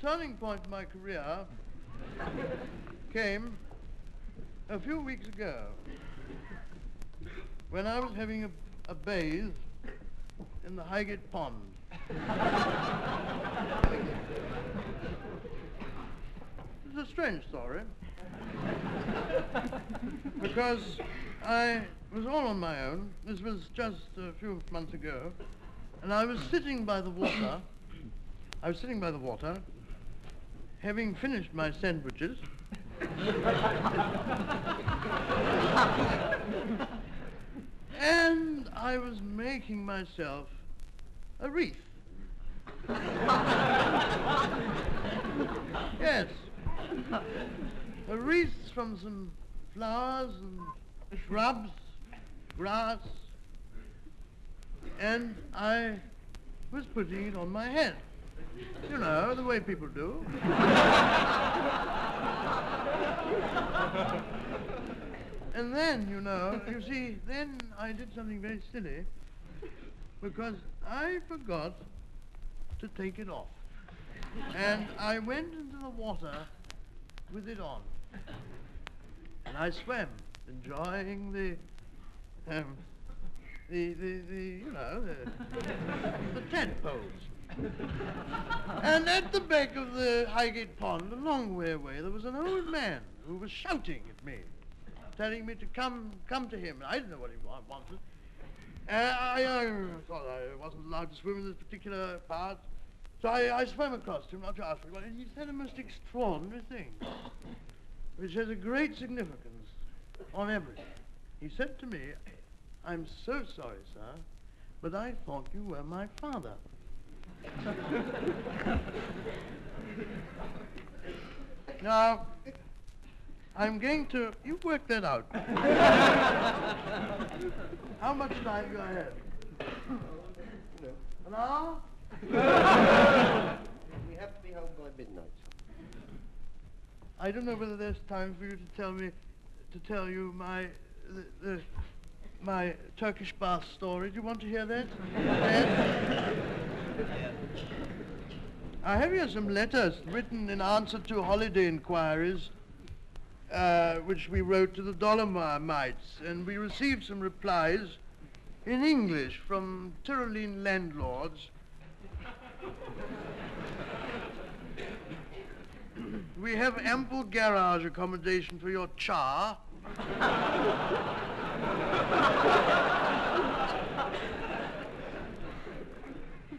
turning point in my career came a few weeks ago when I was having a bathe in the Highgate Pond. It's a strange story because I was all on my own. This was just a few months ago, and I was sitting by the water. Having finished my sandwiches. And I was making myself a wreath. Yes. A wreath from some flowers and shrubs, grass, and I was putting it on my head. You know, the way people do. And then, you see, then I did something very silly because I forgot to take it off. And I went into the water with it on. And I swam, enjoying the tadpoles. And at the back of the Highgate Pond, a long way away, there was an old man who was shouting at me, telling me to come to him. I didn't know what he wanted. I thought I wasn't allowed to swim in this particular part, so I swam across to him not to ask for it. And he said a most extraordinary thing, which has a great significance on everything. He said to me, "I'm so sorry, sir, but I thought you were my father." Now, I'm going to... You work that out. How much time do I have? An hour? We have to be home by midnight. I don't know whether there's time for you to tell you my Turkish bath story. Do you want to hear that? Yes? I have here some letters written in answer to holiday inquiries which we wrote to the Dolomites, and we received some replies in English from Tyrolean landlords. We have ample garage accommodation for your char.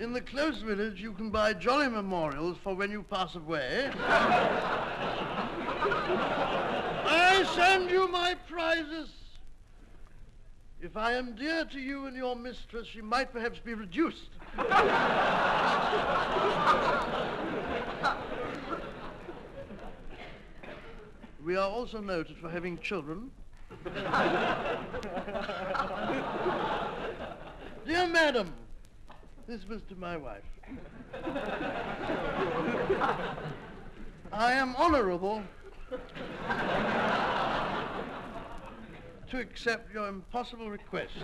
In the close village, you can buy jolly memorials for when you pass away. I send you my prizes. If I am dear to you and your mistress, she might perhaps be reduced. We are also noted for having children. Dear madam, this was to my wife. I am honorable to accept your impossible request.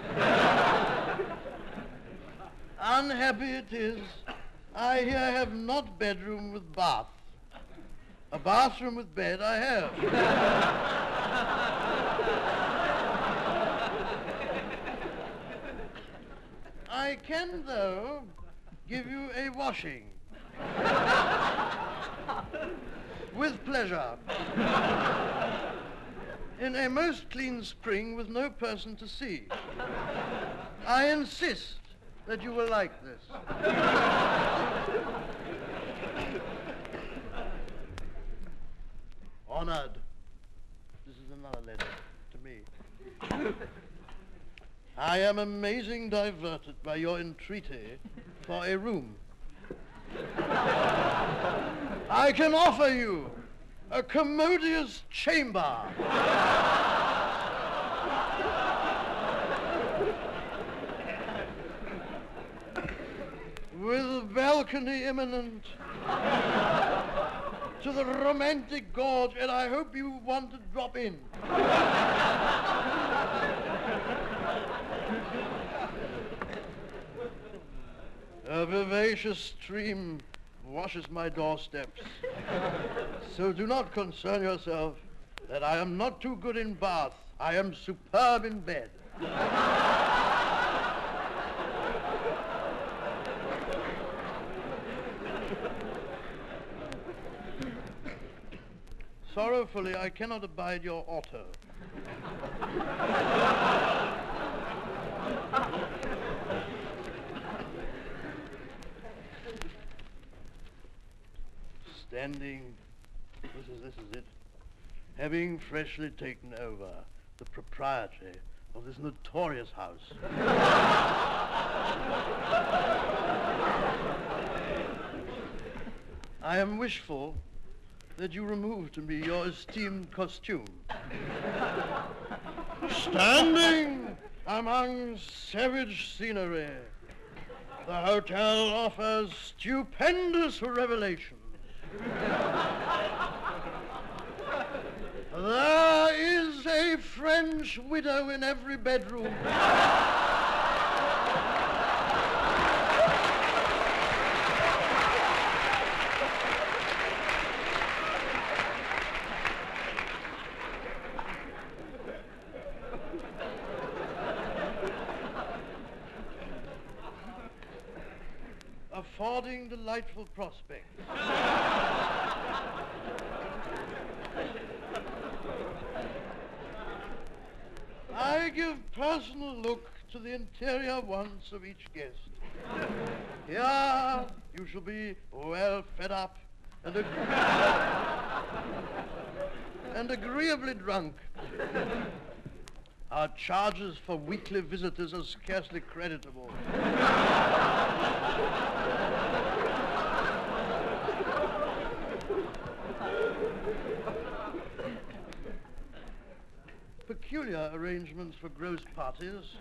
Unhappy it is, I here have not bedroom with bath. A bathroom with bed I have. I can, though, give you a washing. With pleasure. In a most clean spring with no person to see. I insist that you will like this. Honored. This is another letter to me. I am amazing diverted by your entreaty for a room. I can offer you a commodious chamber. With a balcony imminent to the romantic gorge, and I hope you want to drop in. A vivacious stream washes my doorsteps. So do not concern yourself that I am not too good in bath. I am superb in bed. Sorrowfully, I cannot abide your auto. Standing, this is it, having freshly taken over the propriety of this notorious house. I am wishful that you remove to me your esteemed costume. Standing among savage scenery, the hotel offers stupendous revelations. There is a French widow in every bedroom. Affording delightful prospects. I give personal look to the interior wants of each guest. Here you shall be well fed up and agreeably drunk. Our charges for weekly visitors are scarcely creditable. Peculiar arrangements for gross parties.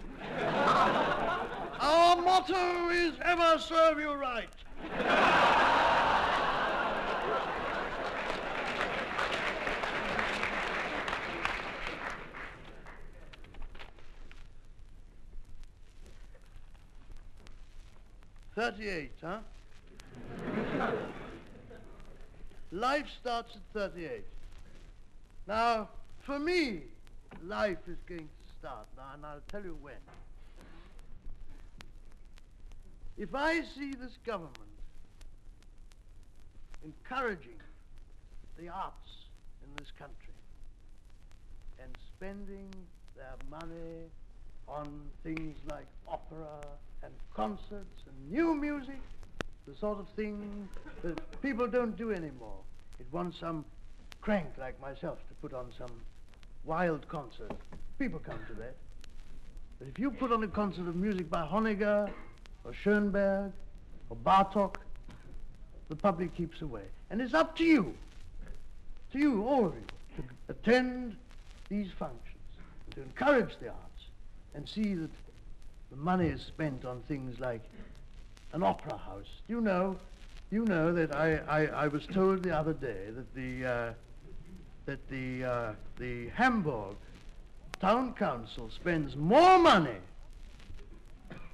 Our motto is ever serve you right. $38, huh? Life starts at 38. Now, for me, life is going to start now, and I'll tell you when. If I see this government encouraging the arts in this country and spending their money on things like opera and concerts and new music, the sort of thing that people don't do anymore. It wants some crank like myself to put on some wild concert. People come to that. But if you put on a concert of music by Honegger or Schoenberg or Bartok, the public keeps away. And it's up to you, all of you, to attend these functions, to encourage the arts, and see that the money is spent on things like an opera house. You know that I was told the other day that the Hamburg town council spends more money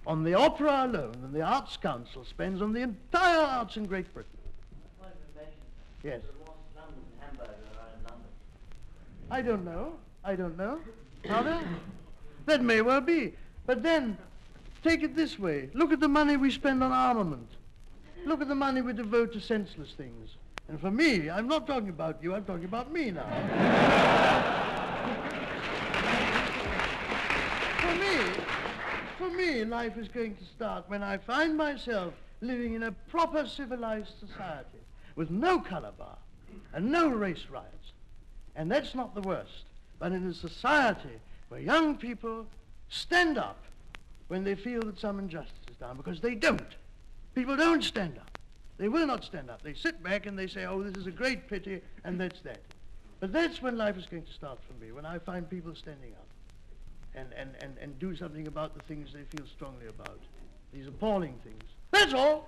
on the opera alone than the Arts Council spends on the entire arts in Great Britain. Yes. I don't know. How? That may well be. But then, take it this way. Look at the money we spend on armament. Look at the money we devote to senseless things. And for me, I'm not talking about you, I'm talking about me now. For me, life is going to start when I find myself living in a proper civilized society with no color bar and no race riots. And that's not the worst, but in a society where young people stand up when they feel that some injustice is done, because they don't. People don't stand up. They will not stand up. They sit back and they say, oh, this is a great pity, and that's that. But that's when life is going to start for me, when I find people standing up and do something about the things they feel strongly about, these appalling things. That's all.